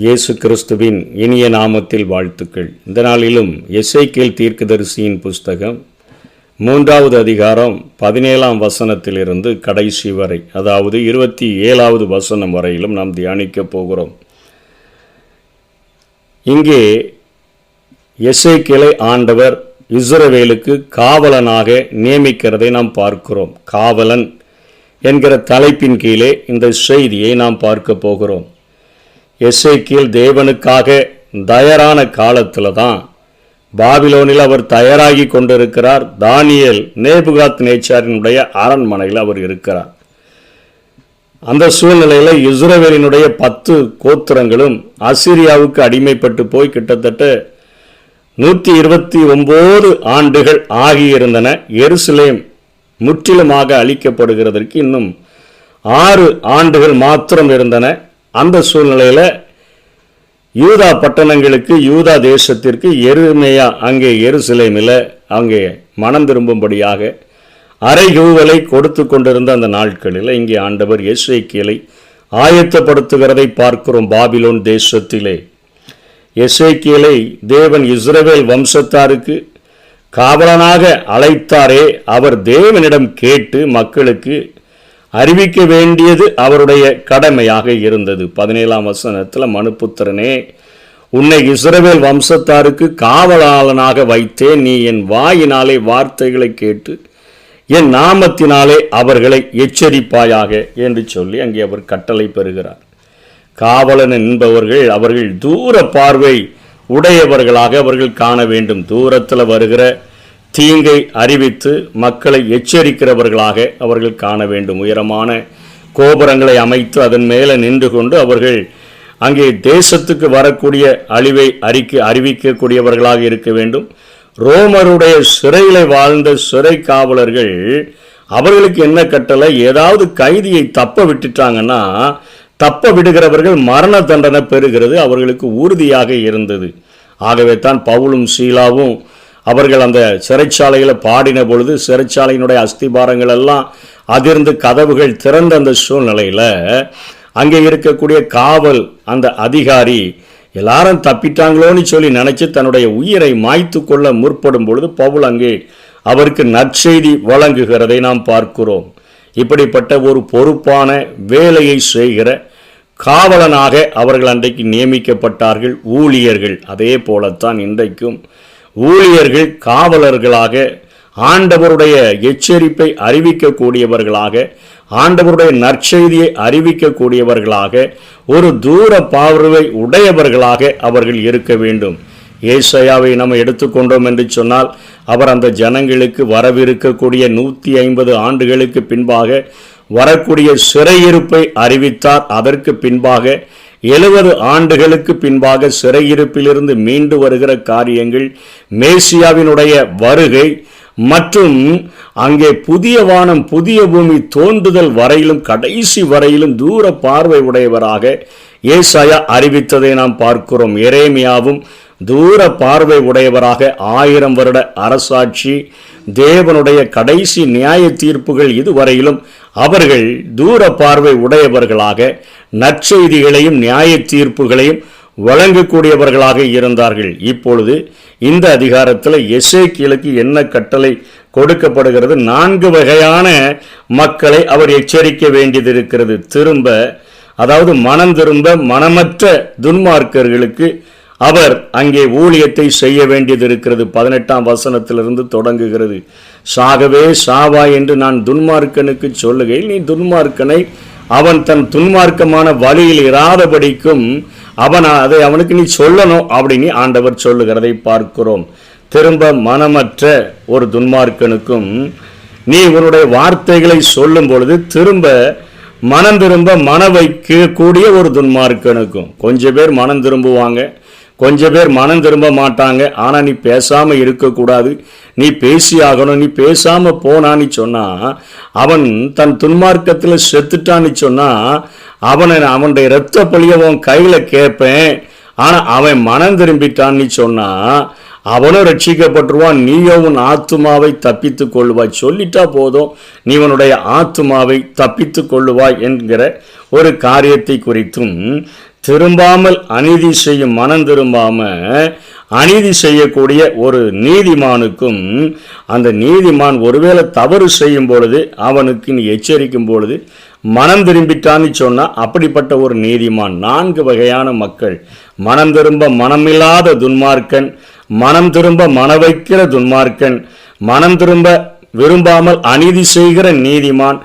இயேசு கிறிஸ்துவின் இனிய நாமத்தில் வாழ்த்துக்கள். இந்த நாளிலும் எசேக்கியேல் தீர்க்கதரிசியின் புஸ்தகம் 3வது அதிகாரம் 17ஆம் வசனத்திலிருந்து கடைசி வரை, அதாவது 27வது வசனம் வரையிலும் நாம் தியானிக்கப் போகிறோம். இங்கே எசேக்கியேலை ஆண்டவர் இஸ்ரவேலுக்கு காவலனாக நியமிக்கிறதை நாம் பார்க்கிறோம். காவலன் என்கிற தலைப்பின் கீழே இந்த செய்தியை நாம் பார்க்க போகிறோம். எசேக்கியேல் தேவனுக்காக தயாரான காலத்தில் தான் பாபிலோனில் அவர் தயாராகி கொண்டிருக்கிறார். தானியேல் நேபுகாத் நேச்சாரினுடைய அரண்மனையில் அவர் இருக்கிறார். அந்த சூழ்நிலையில் இஸ்ரவேலினுடைய 10 கோத்திரங்களும் அசீரியாவுக்கு அடிமைப்பட்டு போய் கிட்டத்தட்ட 129 ஆண்டுகள் ஆகியிருந்தன. எருசலேம் முற்றிலுமாக அழிக்கப்படுகிறதற்கு இன்னும் 6 ஆண்டுகள் மாத்திரம் இருந்தன. அந்த சூழ்நிலையில் யூதா பட்டணங்களுக்கு, யூதா தேசத்திற்கு எருமையா அங்கே எருசலேமில் அங்கே மனம் திரும்பும்படியாக அறைகூவலை கொடுத்து கொண்டிருந்த அந்த நாட்களில் இங்கே ஆண்டவர் எசேக்கியேலை ஆயத்தப்படுத்துகிறதை பார்க்கிறோம். பாபிலோன் தேசத்திலே எசேக்கியேலை தேவன் இஸ்ரவேல் வம்சத்தாருக்கு காவலனாக அழைத்தாரே, அவர் தேவனிடம் கேட்டு மக்களுக்கு அறிவிக்க வேண்டியது அவருடைய கடமையாக இருந்தது. 17ஆம் வசனத்தில், மனுபுத்திரனே, உன்னை இஸ்ரவேல் வம்சத்தாருக்கு காவலாளனாக வைத்தேன். நீ என் வாயினாலே வார்த்தைகளை கேட்டு என் நாமத்தினாலே அவர்களை எச்சரிப்பாயாக என்று சொல்லி அங்கே அவர் கட்டளை பெறுகிறார். காவலன் என்பவர்கள் அவர்கள் தூர பார்வை உடையவர்களாக அவர்கள் காண வேண்டும். தூரத்தில் வருகிற தீங்கை அறிவித்து மக்களை எச்சரிக்கிறவர்களாக அவர்கள் காண வேண்டும். உயரமான கோபுரங்களை அமைத்து அதன் மேலே நின்று கொண்டு அவர்கள் அங்கே தேசத்துக்கு வரக்கூடிய அழிவை அறிவிக்கக்கூடியவர்களாக இருக்க வேண்டும். ரோமருடைய சிறையில் வாழ்ந்த சிறை காவலர்கள் அவர்களுக்கு என்ன கட்டளை? ஏதாவது கைதியை தப்ப விட்டுட்டாங்கன்னா தப்ப விடுகிறவர்கள் மரண தண்டனை பெறுகிறது அவர்களுக்கு உறுதியாக இருந்தது. ஆகவே தான் பவுலும் சீலாவும் அவர்கள் அந்த சிறைச்சாலையில் பாடின பொழுது சிறைச்சாலையினுடைய அஸ்திபாரங்கள் எல்லாம் அதிர்ந்து கதவுகள் திறந்த அந்த சூழ்நிலையில் அங்கே இருக்கக்கூடிய காவல் அந்த அதிகாரி எல்லாரும் தப்பிட்டாங்களோன்னு சொல்லி நினச்சி தன்னுடைய உயிரை மாய்த்து கொள்ள முற்படும் பொழுது பவுல் அங்கே அவருக்கு நற்செய்தி வழங்குகிறதை நாம் பார்க்கிறோம். இப்படிப்பட்ட ஒரு பொறுப்பான வேலையை செய்கிற காவலனாக அவர்கள் அன்றைக்கு நியமிக்கப்பட்டார்கள், ஊழியர்கள். அதே போலத்தான் இன்றைக்கும் ஊழியர்கள் காவலர்களாக ஆண்டவருடைய எச்சரிப்பை அறிவிக்கக்கூடியவர்களாக, ஆண்டவருடைய நற்செய்தியை அறிவிக்கக்கூடியவர்களாக, ஒரு தூர பார்வை உடையவர்களாக அவர்கள் இருக்க வேண்டும். ஏசாயாவை நம்ம எடுத்துக்கொண்டோம் என்று சொன்னால் அவர் அந்த ஜனங்களுக்கு வரவிருக்கக்கூடிய 150 ஆண்டுகளுக்கு பின்பாக வரக்கூடிய சிறையிருப்பை அறிவித்தார். அதற்கு பின்பாக 70 ஆண்டுகளுக்கு பின்பாக சிறையிருப்பிலிருந்து மீண்டு வருகிற காரியங்கள், மேசியாவினுடைய வருகை மற்றும் அங்கே புதிய வானம் புதிய பூமி தோன்றுதல் வரையிலும் கடைசி வரையிலும் தூர பார்வை உடையவராக ஏசாயா அறிவித்ததை நாம் பார்க்கிறோம். எரேமியாவும் தூர பார்வை உடையவராக 1000 வருட அரசாட்சி, தேவனுடைய கடைசி நியாய தீர்ப்புகள் இதுவரையிலும் அவர்கள் தூர பார்வை உடையவர்களாக நற்செய்திகளையும் நியாய தீர்ப்புகளையும் வழங்கக்கூடியவர்களாக இருந்தார்கள். இப்பொழுது இந்த அதிகாரத்தில் எசேக்கியேலுக்கு என்ன கட்டளை கொடுக்கப்படுகிறது? 4 வகையான மக்களை அவர் எச்சரிக்க வேண்டியது இருக்கிறது. அதாவது மனம் திரும்ப மனமற்ற துன்மார்க்கர்களுக்கு அவர் அங்கே ஊழியத்தை செய்ய வேண்டியது இருக்கிறது. 18ஆம் வசனத்திலிருந்து தொடங்குகிறது. சாகவே சாவா என்று நான் துன்மார்க்கனுக்கு சொல்லுகையில் நீ துன்மார்க்கனை அவன் தன் துன்மார்க்கமான வழியில் இராதபடிக்கும் அதை அவனுக்கு நீ சொல்லணும் அப்படின்னு ஆண்டவர் சொல்லுகிறதை பார்க்கிறோம். திரும்ப மனமற்ற ஒரு துன்மார்க்கனுக்கும் நீ உன்னுடைய வார்த்தைகளை சொல்லும் பொழுது திரும்ப மனம் திரும்ப மன வைக்கக்கூடிய ஒரு துன்மார்க்கனுக்கும். கொஞ்சம் பேர் மனம் திரும்புவாங்க, கொஞ்சம் பேர் மனம் திரும்ப மாட்டாங்க. ஆனால் நீ பேசாமல் இருக்கக்கூடாது, நீ பேசி ஆகணும். நீ பேசாமல் போனான்னு சொன்னால் அவன் தன் துன்மார்க்கத்தில் செத்துட்டான்னு சொன்னால் அவனுடைய இரத்த பழியை அவன் கையில் கேட்பேன். ஆனால் அவன் மனம் திரும்பிட்டான்னு சொன்னால் அவனும் ரட்சிக்கப்பட்டுருவான், நீயோ உன் ஆத்துமாவை தப்பித்து கொள்ளுவாய். சொல்லிட்டா போதும், நீ உன்னுடைய ஆத்துமாவை தப்பித்து கொள்ளுவாய் என்கிற ஒரு காரியத்தை குறித்தும், திரும்பாமல் அநீதி செய்யும் மனம் திரும்பாம அநீதி செய்யக்கூடிய ஒரு நீதிமானுக்கும், அந்த நீதிமான் ஒருவேளை தவறு செய்யும் பொழுது அவனுக்கு நீ எச்சரிக்கும் பொழுது மனம் திரும்பிட்டான்னு சொன்னால், அப்படிப்பட்ட ஒரு நீதிமான். 4 வகையான மக்கள்: மனம் திரும்ப மனமில்லாத துன்மார்க்கன், மனம் திரும்ப மன வைக்கிற துன்மார்க்கன், மனம் திரும்ப விரும்பாமல் அநீதி செய்கிற நீதிமான்,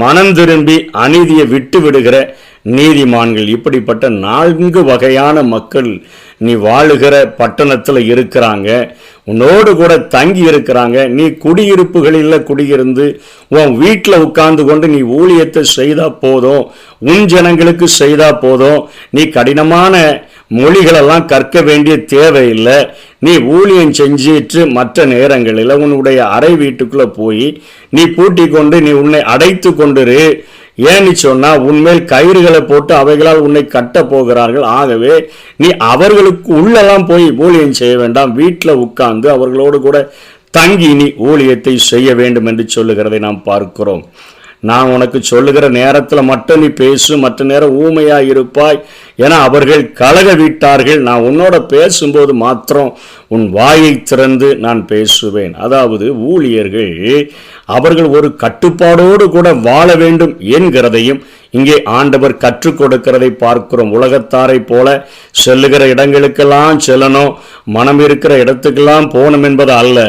மனம் திரும்பி அநீதியை விட்டு விடுகிற நீதிமான்கள். இப்படிப்பட்ட 4 வகையான மக்கள் நீ வாழுகிற பட்டணத்தில் இருக்கிறாங்க, உன்னோடு கூட தங்கி இருக்கிறாங்க. நீ குடியிருப்புகளில் குடியிருந்து உன் வீட்டில் உட்கார்ந்து கொண்டு நீ ஊழியத்தை செய்தா போதும், உன் ஜனங்களுக்கு செய்தா போதும், நீ கடினமான மொழிகளெல்லாம் கற்க வேண்டிய தேவையில்லை. நீ ஊழியம் செஞ்சிட்டு மற்ற நேரங்களில் உன்னுடைய அறை வீட்டுக்குள்ளே போய் நீ பூட்டி கொண்டு நீ உன்னை அடைத்து கொண்டிரு. ஏன்னு சொன்னா, உன்மேல் கயிறுகளை போட்டு அவைகளால் உன்னை கட்ட போகிறார்கள். ஆகவே நீ அவர்களுக்கு உள்ளெல்லாம் போய் ஊழியம் செய்ய வேண்டாம், வீட்டில் உட்கார்ந்து அவர்களோடு கூட தங்கி நீ ஊழியத்தை செய்ய வேண்டும் என்று சொல்லுகிறதை நாம் பார்க்கிறோம். நான் உனக்கு சொல்லுகிற நேரத்தில் மட்டும் நீ பேசு, மற்ற நேரம் ஊமையாக இருப்பாய் என அவர்கள் கலக விட்டார்கள். நான் உன்னோட பேசும்போது மாத்திரம் உன் வாயை திறந்து நான் பேசுவேன். அதாவது ஊழியர்கள் அவர்கள் ஒரு கட்டுப்பாடோடு கூட வாழ வேண்டும் என்கிறதையும் இங்கே ஆண்டவர் கற்றுக் கொடுக்கிறதை பார்க்கிறோம். உலகத்தாரை போல செல்லுகிற இடங்களுக்கெல்லாம் செல்லணும், மனம் இருக்கிற இடத்துக்கெல்லாம் போகணும் என்பது அல்ல.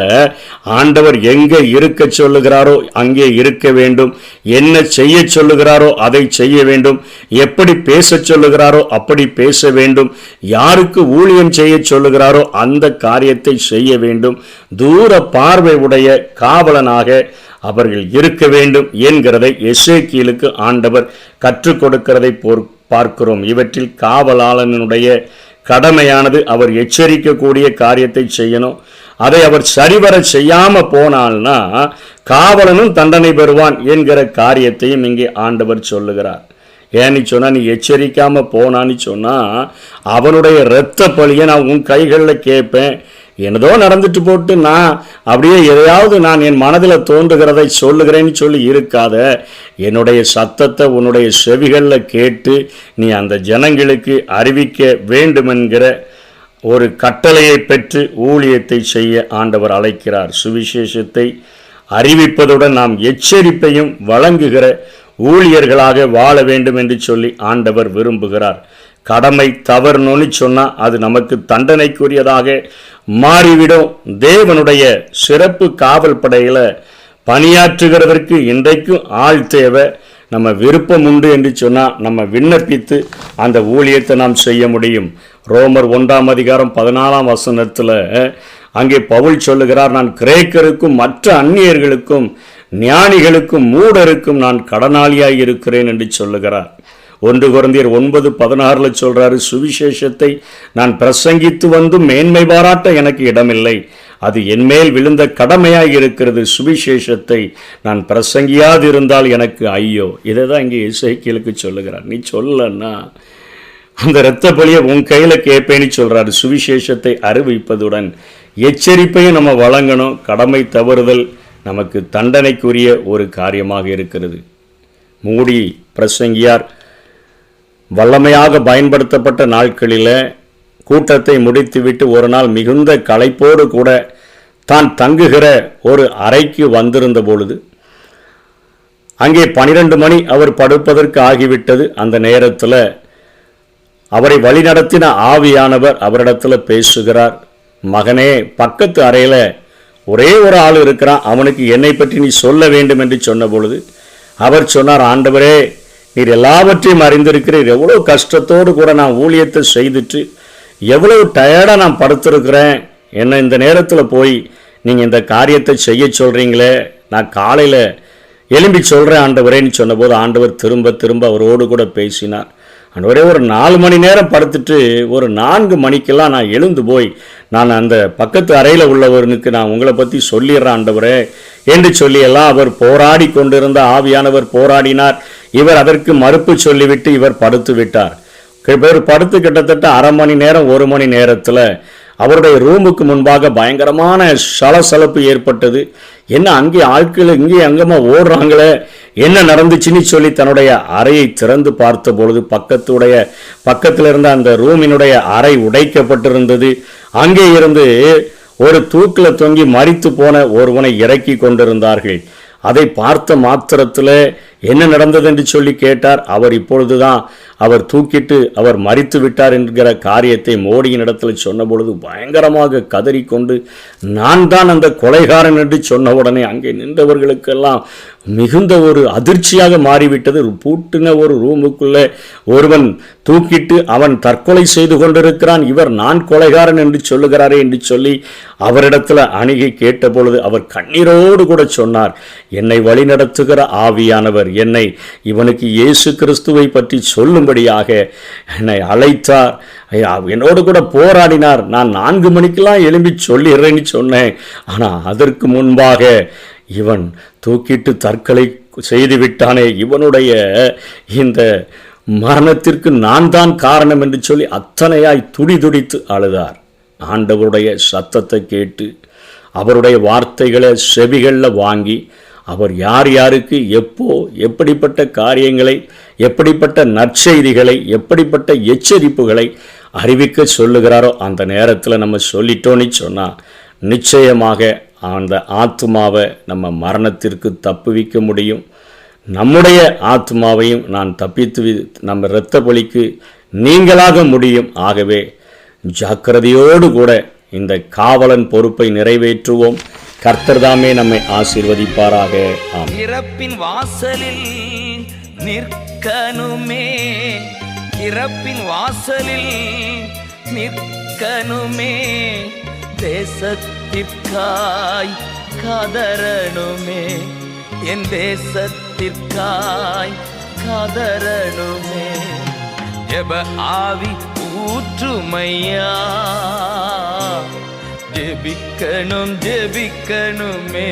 ஆண்டவர் எங்கே இருக்க சொல்லுகிறாரோ அங்கே இருக்க வேண்டும், என்ன செய்ய சொல்லுகிறாரோ அதை செய்ய வேண்டும், எப்படி பேச சொல்லுகிறாரோ அப்படி பேச வேண்டும், யாருக்கு ஊழியம் செய்ய சொல்லுகிறாரோ அந்த காரியத்தை செய்ய வேண்டும். தூர பார்வை உடைய காவலனாக அவர்கள் இருக்க வேண்டும் என்கிறதை எசேக்கியேலுக்கு ஆண்டவர் கற்றுக் கொடுக்கிறதை பார்க்கிறோம். இவற்றில் காவலாளனுடைய கடமையானது அவர் எச்சரிக்கக்கூடிய காரியத்தை செய்யணும். அதை அவர் சரிவர செய்யாம போனால்னா காவலனும் தண்டனை பெறுவான் என்கிற காரியத்தையும் இங்கே ஆண்டவர் சொல்லுகிறார். ஏன்னு சொன்னா, நீ எச்சரிக்காம போனான்னு சொன்னா அவனுடைய இரத்த பழியை நான் உன் கைகளில் கேட்பேன். என்னதோ நடந்துட்டு போட்டு நான் அப்படியே எதையாவது நான் என் மனதில் தோன்றுகிறதை சொல்லுகிறேன்னு சொல்லி இருக்காத. என்னுடைய சத்தத்தை உன்னுடைய செவிகளில் கேட்டு நீ அந்த ஜனங்களுக்கு அறிவிக்க வேண்டுமென்கிற ஒரு கட்டளையை பெற்று ஊழியத்தை செய்ய ஆண்டவர் அழைக்கிறார். சுவிசேஷத்தை அறிவிப்பதுடன் நாம் எச்சரிப்பையும் வழங்குகிற ஊழியர்களாக வாழ வேண்டும் என்று சொல்லி ஆண்டவர் விரும்புகிறார். கடமை தவறுனு சொன்னால் அது நமக்கு தண்டனைக்குரியதாக மாறிவிடும். தேவனுடைய சிறப்பு காவல் படையில் பணியாற்றுகிறதற்கு இன்றைக்கும் ஆள் தேவை. நம்ம விருப்பம் உண்டு என்று சொன்னால் நம்ம விண்ணப்பித்து அந்த ஊழியத்தை நாம் செய்ய முடியும். ரோமர் 1:14 அங்கே பவுல் சொல்லுகிறார், நான் கிரேக்கருக்கும் மற்ற அந்நியர்களுக்கும் ஞானிகளுக்கும் மூடருக்கும் நான் கடனாளியாய் இருக்கிறேன் என்று சொல்லுகிறார். 1 கொரிந்தியர் 9:16 சொல்றாரு, சுவிசேஷத்தை நான் பிரசங்கித்து வந்தும் மேன்மை பாராட்ட எனக்கு இடமில்லை, அது என்மேல் விழுந்த கடமையாய் இருக்கிறது. சுவிசேஷத்தை நான் பிரசங்கியாது இருந்தால் எனக்கு ஐயோ. இதை தான் இங்கே எசேக்கியேலுக்கு சொல்லுகிறார். நீ சொல்லன்னா அந்த இரத்த பலியை உன் கையில் கேட்பேன்னு சொல்றாரு. சுவிசேஷத்தை அறிவிப்பதுடன் எச்சரிப்பையும் நம்ம வழங்கணும். கடமை தவறுதல் நமக்கு தண்டனைக்குரிய ஒரு காரியமாக இருக்கிறது. மூடி பிரசங்கியார் வல்லமையாக பயன்படுத்தப்பட்ட நாட்களில் கூட்டத்தை முடித்துவிட்டு ஒரு நாள் மிகுந்த களைப்போடு கூட தான் தங்குகிற ஒரு அறைக்கு வந்திருந்த பொழுது அங்கே 12 மணி அவர் படுப்பதற்கு ஆகிவிட்டது. அந்த நேரத்தில் அவரை வழிநடத்தின ஆவியானவர் அவரிடத்தில் பேசுகிறார். மகனே, பக்கத்து அறையில் ஒரே ஒரு ஆள் இருக்கிறான், அவனுக்கு என்னை பற்றி நீ சொல்ல வேண்டும் என்று சொன்ன பொழுது அவர் சொன்னார், ஆண்டவரே, நீர் எல்லாவற்றையும் அறிந்திருக்கிறீர். எவ்வளோ கஷ்டத்தோடு கூட நான் ஊழியத்தை செய்துட்டு எவ்வளவு டயர்டாக நான் படுத்திருக்கிறேன். என்னை இந்த நேரத்தில் போய் நீங்கள் இந்த காரியத்தை செய்ய சொல்கிறீங்களே, நான் காலையில் எழும்பி சொல்கிறேன் ஆண்டவரேன்னு சொன்னபோது ஆண்டவர் திரும்ப திரும்ப அவரோடு கூட பேசினார். ஆண்டவரே, ஒரு 4 மணி நேரம் படுத்துட்டு ஒரு 4 மணிக்கெல்லாம் நான் எழுந்து போய் நான் அந்த பக்கத்து அறையில் உள்ளவனுக்கு நான் உங்களை பற்றி சொல்லிடுறேன் ஆண்டவரே என்று சொல்லியெல்லாம் அவர் போராடி கொண்டிருந்த ஆவியானவர் போராடினார். இவர் அதற்கு மறுப்பு சொல்லிவிட்டு இவர் படுத்து விட்டார். இவர் படுத்து கிட்டத்தட்ட அரை மணி நேரம் 1 மணி நேரத்தில் அவருடைய ரூமுக்கு முன்பாக பயங்கரமான சலசலப்பு ஏற்பட்டது. என்ன அங்கே ஆட்கள் இங்கே அங்கமா ஓடுறாங்களே, என்ன நடந்துச்சுன்னு சொல்லி தன்னுடைய அறையை திறந்து பார்த்த பொழுது பக்கத்தில் இருந்த அந்த ரூமினுடைய அறை உடைக்கப்பட்டிருந்தது. அங்கே இருந்து ஒரு தூக்கில் தொங்கி மரித்து போன ஒருவனை இறக்கி கொண்டிருந்தார்கள். அதை பார்த்த மாத்திரத்தில் என்ன நடந்தது என்று சொல்லி கேட்டார். அவர் இப்பொழுதுதான் அவர் தூக்கிட்டு அவர் மரித்து விட்டார் என்கிற காரியத்தை மோடியின் இடத்துல சொன்ன பொழுது பயங்கரமாக கதறிக்கொண்டு நான் தான் அந்த கொலைகாரன் என்று சொன்ன உடனே அங்கே நின்றவர்களுக்கெல்லாம் மிகுந்த ஒரு அதிர்ச்சியாக மாறிவிட்டது. பூட்டின ஒரு ரூமுக்குள்ளே ஒருவன் தூக்கிட்டு அவன் தற்கொலை செய்து கொண்டிருக்கிறான், இவர் நான் கொலைகாரன் என்று சொல்லுகிறாரே என்று சொல்லி அவரிடத்துல அணுகி கேட்ட பொழுது அவர் கண்ணீரோடு கூட சொன்னார், என்னை வழிநடத்துகிற ஆவியானவர் என்னை இவனுக்கு இயேசு கிறிஸ்துவை பற்றி சொல்லும்படியாக என்னை அழைத்தார், என்னோடு கூட போராடினார். நான் 4 மணிக்கெல்லாம் எழும்பி சொல்லிடுறேன்னு சொன்னேன். ஆனால் அதற்கு முன்பாக இவன் தூக்கிட்டு தற்கொலை செய்து விட்டானே, இவனுடைய இந்த மரணத்திற்கு நான் தான் காரணம் என்று சொல்லி அத்தனையாய் துடிதுடித்து அழுதார். ஆண்டவருடைய சத்தத்தை கேட்டு அவருடைய வார்த்தைகளை செவிகளில் வாங்கி அவர் யார் யாருக்கு எப்படிப்பட்ட காரியங்களை, எப்படிப்பட்ட நற்செய்திகளை, எப்படிப்பட்ட எச்சரிப்புகளை அறிவிக்க சொல்லுகிறாரோ அந்த நேரத்தில் நம்ம சொல்லிட்டோன்னு சொன்னால் நிச்சயமாக அந்த ஆத்மாவை நம்ம மரணத்திற்கு தப்புவிக்க முடியும். நம்முடைய ஆத்மாவையும் நான் தப்பித்து நம்ம இரத்த பலிக்கு நீங்களாக முடியும். ஆகவே ஜாக்கிரதையோடு கூட இந்த காவலன் பொறுப்பை நிறைவேற்றுவோம். கர்த்தர் தாமே நம்மை ஆசீர்வதிப்பாராக. ஆமென். இறப்பின் வாசலில் நிற்கணுமே, இறப்பின் வாசலில் நிற்கணுமே, தேசத்திற்காய் கதறணுமே, என் தேசத்திற்காய் கதறணுமே, ஜெப ஆவி ஊற்றுமையா, ஜெபிக்கணுமே.